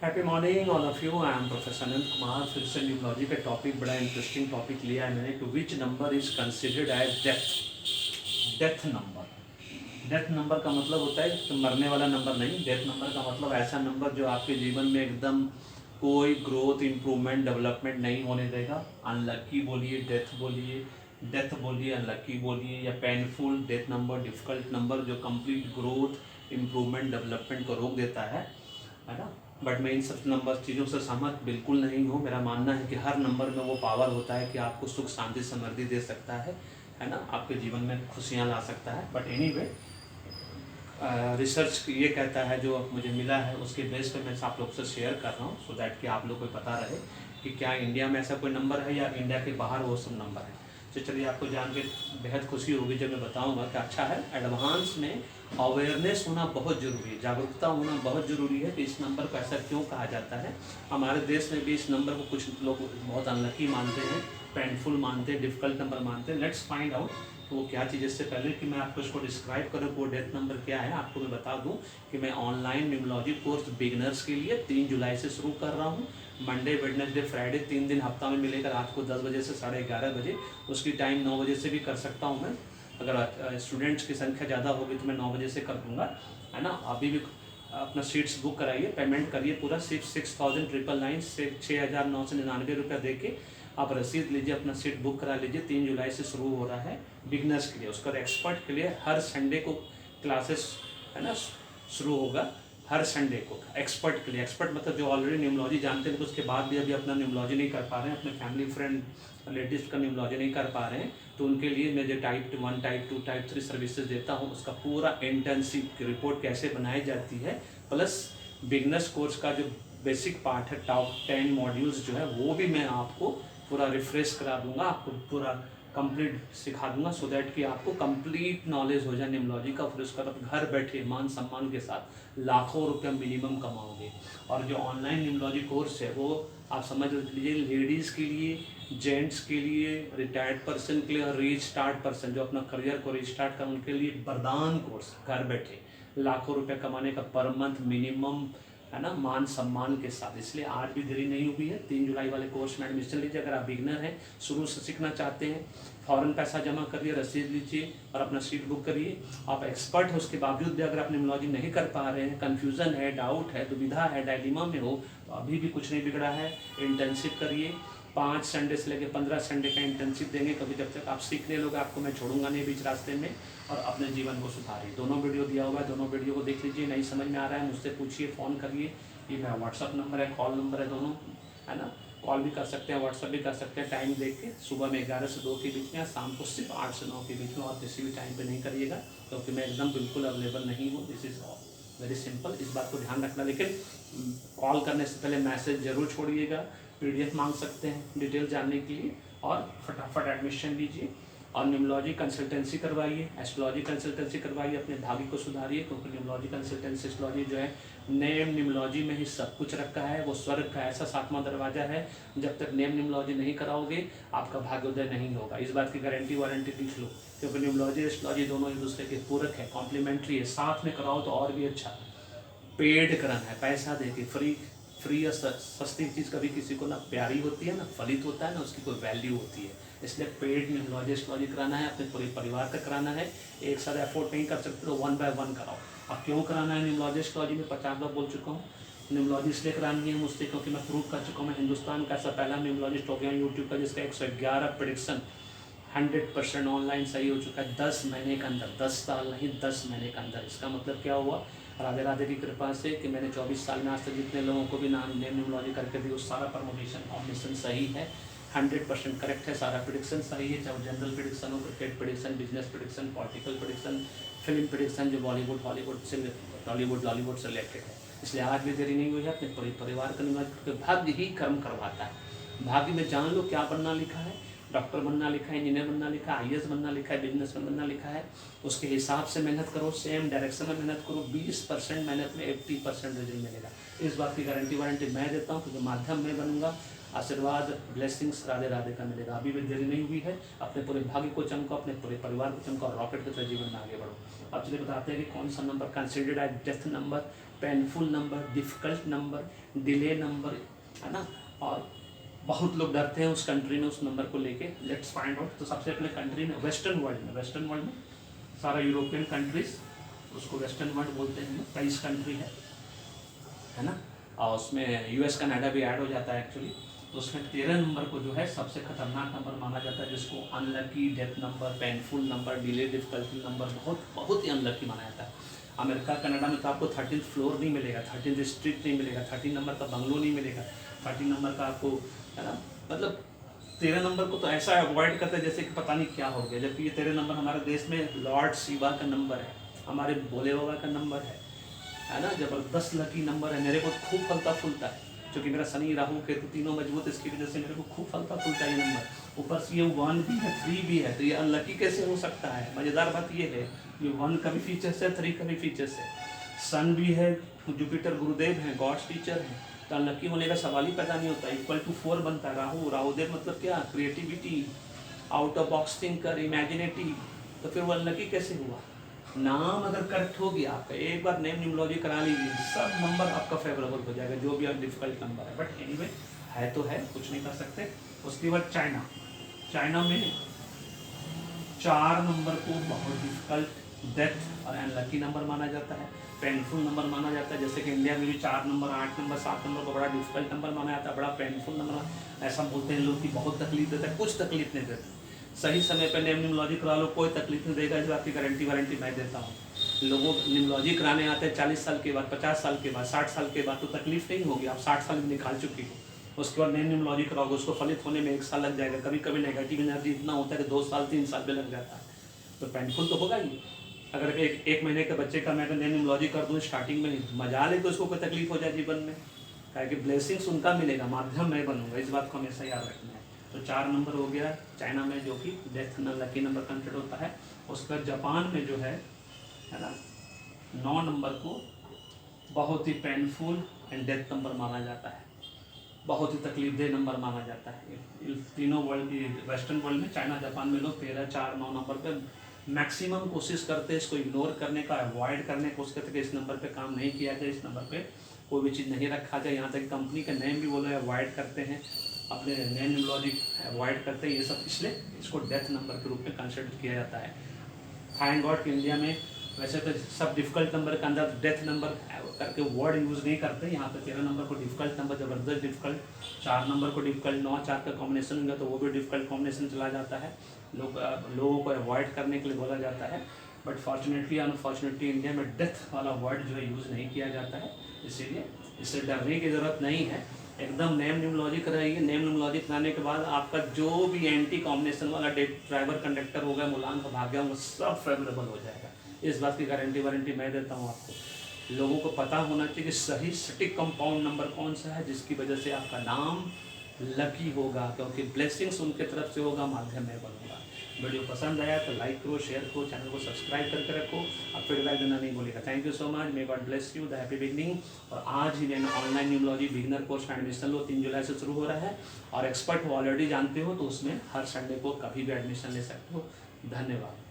Happy morning all of you. I am professor Anant Kumar. फिर से numerology का टॉपिक, बड़ा इंटरेस्टिंग टॉपिक लिया है मैंने। To which number is considered as death. Death number. Death number का मतलब होता है कि मरने वाला नंबर नहीं। डेथ नंबर का मतलब ऐसा नंबर जो आपके जीवन में एकदम कोई ग्रोथ, इम्प्रूवमेंट, डेवलपमेंट नहीं होने देगा। अनलक्की बोलिए, डेथ बोलिए, डेथ बोलिए, अनलक्की बोलिए, या painful death number, difficult number जो कंप्लीट ग्रोथ, इम्प्रूवमेंट, डेवलपमेंट को रोक देता है ना। बट मैं इन सब नंबर चीज़ों से सहमत बिल्कुल नहीं हूँ। मेरा मानना है कि हर नंबर में वो पावर होता है कि आपको सुख, शांति, समृद्धि दे सकता है ना, आपके जीवन में खुशियाँ ला सकता है। बट एनीवे, रिसर्च ये कहता है, जो मुझे मिला है उसके बेस पे मैं आप लोग से शेयर कर रहा हूँ, सो दैट कि आप लोग को पता रहे कि क्या इंडिया में ऐसा कोई नंबर है या इंडिया के बाहर वो सब नंबर है। तो चलिए, आपको जान के बेहद खुशी होगी जब मैं बताऊंगा कि अच्छा है। एडवांस में अवेयरनेस होना बहुत ज़रूरी है, जागरूकता होना बहुत ज़रूरी है कि इस नंबर को ऐसा क्यों कहा जाता है। हमारे देश में भी इस नंबर को कुछ लोग बहुत अनलकी मानते हैं, पेनफुल मानते हैं, डिफिकल्ट नंबर मानते हैं। लेट्स फाइंड आउट तो वो क्या चीज़। इससे पहले कि मैं आपको इसको डिस्क्राइब करूँ वो डेथ नंबर क्या है, आपको मैं बता दूं कि मैं ऑनलाइन न्यूमरोलॉजी कोर्स बिगनर्स के लिए 3 जुलाई से शुरू कर रहा हूँ। मंडे, वेडनेसडे, फ्राइडे 3 दिन हफ्ता में मिलेगा, रात को 10 बजे से 11:30 बजे। उसकी टाइम 9 बजे से भी कर सकता हूँ मैं। अगर स्टूडेंट्स की संख्या ज़्यादा होगी तो मैं 9 बजे से कर दूँगा, है ना। अभी भी अपना सीट्स बुक कराइए, पेमेंट करिए पूरा, सिर्फ 6,999 से 6,999 रुपया दे के आप रसीद लीजिए, अपना सीट बुक करा लीजिए। 3 जुलाई से शुरू हो रहा है बिगनर्स के लिए। उसका एक्सपर्ट के लिए हर संडे को क्लासेस, है ना, शुरू होगा। हर संडे को एक्सपर्ट के लिए। एक्सपर्ट मतलब जो ऑलरेडी न्यूमरोलॉजी जानते हैं तो उसके बाद भी अभी अपना न्यूमरोलॉजी नहीं कर पा रहे हैं, अपने फैमिली फ्रेंड रिलेटिव्स का न्यूमरोलॉजी नहीं कर पा रहे हैं, तो उनके लिए मैं जो टाइप 1, टाइप 2, टाइप 3 सर्विसेज देता हूँ, उसका पूरा इंटर्नशिप की रिपोर्ट कैसे बनाई जाती है, प्लस बिगनर्स कोर्स का जो बेसिक पार्ट है, टॉप 10 मॉड्यूल्स जो है वो भी मैं आपको पूरा रिफ्रेश करा दूंगा, आपको पूरा कंप्लीट सिखा दूंगा, सो दैट कि आपको कंप्लीट नॉलेज हो जाए न्यूमरोलॉजी का। फिर उसका बाद घर बैठे मान सम्मान के साथ लाखों रुपया मिनिमम कमाओगे। और जो ऑनलाइन न्यूमरोलॉजी कोर्स है वो आप समझ लीजिए, लेडीज़ के लिए, जेंट्स के लिए, रिटायर्ड पर्सन के लिए और रीस्टार्ट पर्सन जो अपना करियर को रीस्टार्ट कर उनके लिए वरदान कोर्स। घर बैठे लाखों रुपए कमाने का पर मंथ मिनिमम, है ना, मान सम्मान के साथ। इसलिए आज भी देरी नहीं हुई है, 3 जुलाई वाले कोर्स में एडमिशन लीजिए। अगर आप बिगनर हैं, शुरू से सीखना चाहते हैं, फ़ौरन पैसा जमा करिए, रसीद लीजिए और अपना सीट बुक करिए। आप एक्सपर्ट हैं, उसके बावजूद भी अगर आप न्यूमरोलॉजी नहीं कर पा रहे हैं, कन्फ्यूज़न है, डाउट है, दुविधा है, डायलिमा में हो, तो अभी भी कुछ नहीं बिगड़ा है। इंटर्नशिप करिए, 5 संडे से लेकर 15 संडे का इंटर्नशिप देंगे। कभी जब तक आप सीखने लोगे आपको मैं छोड़ूंगा नहीं बीच रास्ते में। और अपने जीवन को सुधारिए। दोनों वीडियो दिया हुआ है, दोनों वीडियो को देख लीजिए। नहीं समझ में आ रहा है मुझसे पूछिए, फ़ोन करिए। ये मेरा व्हाट्सअप नंबर है, कॉल नंबर है दोनों, है ना। कॉल भी कर सकते हैं, व्हाट्सअप भी कर सकते हैं। टाइम देख के सुबह में 11 से 2 के बीच में, या शाम को सिर्फ 8 से 9 के बीच में, और किसी भी टाइम पे नहीं करिएगा क्योंकि मैं एकदम बिल्कुल अवेलेबल नहीं हूँ। दिस इज़ वेरी सिंपल, इस बात को ध्यान रखना। लेकिन कॉल करने से पहले मैसेज जरूर छोड़िएगा। पीडीएफ मांग सकते हैं डिटेल जानने के लिए, और फटाफट एडमिशन लीजिए। और न्यूमरोलॉजी कंसल्टेंसी करवाइए, एस्ट्रोलॉजी कंसल्टेंसी करवाइए, अपने भाग्य को सुधारिए। क्योंकि न्यूमरोलॉजी कंसल्टेंसी, एस्ट्रोलॉजी जो है, नेम न्यूमरोलॉजी में ही सब कुछ रखा है। वो स्वर्ग का ऐसा 7वां दरवाजा है, जब तक नेम न्यूमरोलॉजी नहीं कराओगे आपका भाग्योदय नहीं होगा। इस बात की गारंटी वारंटी लिख लो, क्योंकि न्यूमरोलॉजी, एस्ट्रोलॉजी दोनों एक दूसरे के पूरक है, कॉम्प्लीमेंट्री है। साथ में कराओ तो और भी अच्छा। पेड कराना है, पैसा दे के, फ्री और सस्ती चीज़ कभी किसी को ना प्यारी होती है, ना फलित होता है, ना उसकी कोई वैल्यू होती है। इसलिए पेड न्यूमरोलॉजी, एस्ट्रोलॉजी कराना है, अपने पूरे परिवार का कराना है। एक साथ एफोर्ड नहीं कर सकते तो 1 बाय 1 कराओ। अब क्यों कराना है न्यूमरोलॉजी, एस्ट्रोलॉजी में 50 बार बोल चुका हूँ। न्यूमरोलॉजी इसलिए करानी है मुझसे क्योंकि मैं प्रूव कर चुका हूँ, मैं हिंदुस्तान का ऐसा पहला न्यूमरोलॉजिस्ट हो गया यूट्यूब का जिसका 111 प्रेडिक्शन 100% ऑनलाइन सही हो चुका है 10 महीने के अंदर। 10 साल नहीं, 10 महीने के अंदर। इसका मतलब क्या हुआ, राधे राधे की कृपा से, कि मैंने 24 साल में आज तक जितने लोगों को भी नाम नेम न्यूमरोलॉजी करके दी, उस सारा परमोटेशन कॉम्बिनेशन सही है, 100% करेक्ट है। सारा प्रेडिक्शन सही है, चाहे जनरल प्रेडिक्शन हो, cricket prediction, business prediction, political prediction, film prediction, जो बॉलीवुड, हॉलीवुड से, टॉलीवुड, लॉलीवुड से रिलेटेड है। इसलिए आज भी देरी नहीं हुई है। अपने पूरे परिवार का निवास करके भाग्य ही कर्म करवाता है। भाग्य में जान लो क्या बनना लिखा है। डॉक्टर बनना लिखा है, इंजीनियर बनना लिखा है, आईएएस बनना लिखा है, बिजनेसमैन बनना लिखा है। उसके हिसाब से मेहनत करो, सेम डायरेक्शन में मेहनत करो। 20% मेहनत में 80% रिजल्ट मिलेगा। इस बात की गारंटी वारंटी मैं देता हूँ, क्योंकि माध्यम मैं बनूंगा, आशीर्वाद, ब्लेसिंग्स राधे राधे का मिलेगा। अभी भी देरी नहीं हुई है, अपने पूरे भाग्य को चमको, अपने पूरे परिवार को चमको और रॉकेट की तरह जीवन में आगे बढ़ो। अब चलिए बताते हैं कि कौन सा number considered as death number, painful number, difficult number, delay number, है ना। और बहुत लोग डरते हैं उस कंट्री में उस नंबर को लेके। Let's find out. तो सबसे अपने कंट्री में, वेस्टर्न वर्ल्ड में सारा यूरोपियन कंट्रीज, उसको वेस्टर्न वर्ल्ड बोलते हैं, 23 कंट्री है ना। और उसमें यूएस कनाडा भी ऐड हो जाता है एक्चुअली। तो उसमें 13 नंबर को जो है सबसे खतरनाक नंबर माना जाता है, जिसको unlucky, death number, painful number, delay difficulty number, बहुत ही अनलकी माना जाता है। अमेरिका कनाडा में तो आपको 13th फ्लोर नहीं मिलेगा, 13th स्ट्रीट नहीं मिलेगा, 13 नंबर का बंगलो नहीं मिलेगा, 13 नंबर का आपको, है ना। मतलब 13 नंबर को तो ऐसा अवॉइड करते हैं जैसे कि पता नहीं क्या हो गया। जबकि ये 13 नंबर हमारे देश में लॉर्ड शिवा का नंबर है, हमारे भोले बाबा का नंबर है ना। जबरदस्त लकी नंबर है। मेरे को खूब फलता फूलता है, क्योंकि मेरा शनि राहु केतु तीनों मजबूत, इसकी वजह से मेरे को खूब फलता फूलता है ये नंबर। ऊपर से ये 1 भी है, 3 भी है, तो ये अनलकी कैसे हो सकता है। मज़ेदार बात ये है, ये 1 का भी फीचर्स है, 3 का भी फीचर्स है। सन भी है, जुपिटर गुरुदेव है, गॉड्स टीचर है, तो अनलकी होने का सवाल ही पैदा नहीं होता। इक्वल टू 4 बनता है। राहुदेव मतलब क्या, creativity, out of box thinker, imaginative, तो फिर वो अनलकी कैसे हुआ। नाम अगर करेक्ट हो गया आपका, एक बार नेम न्यूमरोलॉजी करा लीजिए, सब नंबर आपका फेवरेबल हो जाएगा, जो भी डिफिकल्ट नंबर है। बट एनीवे है तो है, कुछ नहीं कर सकते। उसके बाद चाइना में 4 नंबर को बहुत डिफिकल्ट, डेथ और अनलकी नंबर माना जाता है, पेनफुल नंबर माना जाता है। जैसे कि इंडिया में भी 4 नंबर, 8 नंबर, 7 नंबर को बड़ा डिफिकल्ट नंबर माना जाता है, बड़ा पेनफुल नंबर। ऐसा बोलते हैं लोग कि बहुत तकलीफ देता है, कुछ तकलीफ नहीं देता। सही समय पर नेम न्यूमरोलॉजी करा लो, कोई तकलीफ नहीं देगा, इस बात की वारंटी मैं देता हूँ। लोगों को न्यूमरोलॉजी कराने आते हैं 40 साल के बाद, 50 साल के बाद, 60 साल के बाद, तो तकलीफ नहीं होगी। आप 60 साल में निकाल चुकी हो, उसके बाद नेम न्यूमरोलॉजी कराओगे, उसको फलित होने में 1 साल लग जाएगा। कभी कभी नेगेटिव एनर्जी इतना होता है कि 2 साल 3 साल में लग जाता है, तो पेनफुल तो होगा ही। अगर एक महीने के बच्चे का मैं नेम न्यूमरोलॉजी कर दूँ स्टार्टिंग में, मजा ले तो उसको कोई तकलीफ हो जाए जीवन में, क्या कि ब्लेसिंग्स उनका मिलेगा, माध्यम मैं बनूंगा। इस बात को हमेशा याद रखना है। तो 4 नंबर हो गया चाइना में, जो कि डेथ लकी नंबर कंसिडर होता है। उसके बाद जापान में जो है ना, 9 नंबर को बहुत ही पेनफुल एंड डेथ नंबर माना जाता है, बहुत ही तकलीफदेह नंबर माना जाता है। तीनों वर्ल्ड की, वेस्टर्न वर्ल्ड में चाइना जापान में लोग 13, 4, 9 नंबर पे मैक्सिमम कोशिश करते हैं इसको इग्नोर करने का, अवॉइड करने की कोशिश करते हैं कि इस नंबर पे काम नहीं किया जाए, इस नंबर पे कोई भी चीज़ नहीं रखा जाए। यहाँ तक कंपनी का नेम भी वो लोग अवॉइड करते हैं, अपने नेम न्यूमरोलॉजी अवॉइड करते हैं। ये सब इसलिए इसको डेथ नंबर के रूप में कंसिडर किया जाता है। थैंक गॉड कि इंडिया में वैसे तो सब डिफिकल्ट नंबर के अंदर डेथ नंबर करके वर्ड यूज़ नहीं करते। यहाँ पे 13 नंबर को डिफिकल्ट नंबर, ज़बरदस्त डिफिकल्ट, 4 नंबर को डिफिकल्ट, 9, 4 का कॉम्बिनेशन होगा तो वो भी डिफिकल्ट कॉम्बिनेशन चला जाता है। लोगों को अवॉइड करने के लिए बोला जाता है। बट फॉर्चुनेटली अनफॉर्चुनेटली इंडिया में डेथ वाला वर्ड जो है यूज़ नहीं किया जाता है, इसीलिए इससे डरने की ज़रूरत नहीं है। एकदम नेम न्यूमरोलॉजी कराइए। नेम न्यूमरोलॉजी कराने के बाद आपका जो भी एंटी कॉम्बिनेशन वाला ड्राइवर कंडक्टर होगा, मुलान का भाग्य होगा, सब फेवरेबल हो जाएगा। इस बात की वारंटी मैं देता हूँ आपको। लोगों को पता होना चाहिए कि सही सटीक कंपाउंड नंबर कौन सा है, जिसकी वजह से आपका नाम लकी होगा, क्योंकि ब्लेसिंग्स उनके तरफ से होगा, माध्यम में बनूंगा। वीडियो पसंद आया तो लाइक करो, शेयर करो, चैनल को सब्सक्राइब करके रखो। अब फीडबैक देना नहीं बोलेगा। Thank you so much, may God bless you, the happy beginning. और आज ही मैंने ऑनलाइन न्यूमरोलॉजी बिगिनर कोर्स का एडमिशन लो, 3 जुलाई से शुरू हो रहा है। और एक्सपर्ट हो ऑलरेडी जानते हो, तो उसमें हर संडे को कभी भी एडमिशन ले सकते हो। धन्यवाद।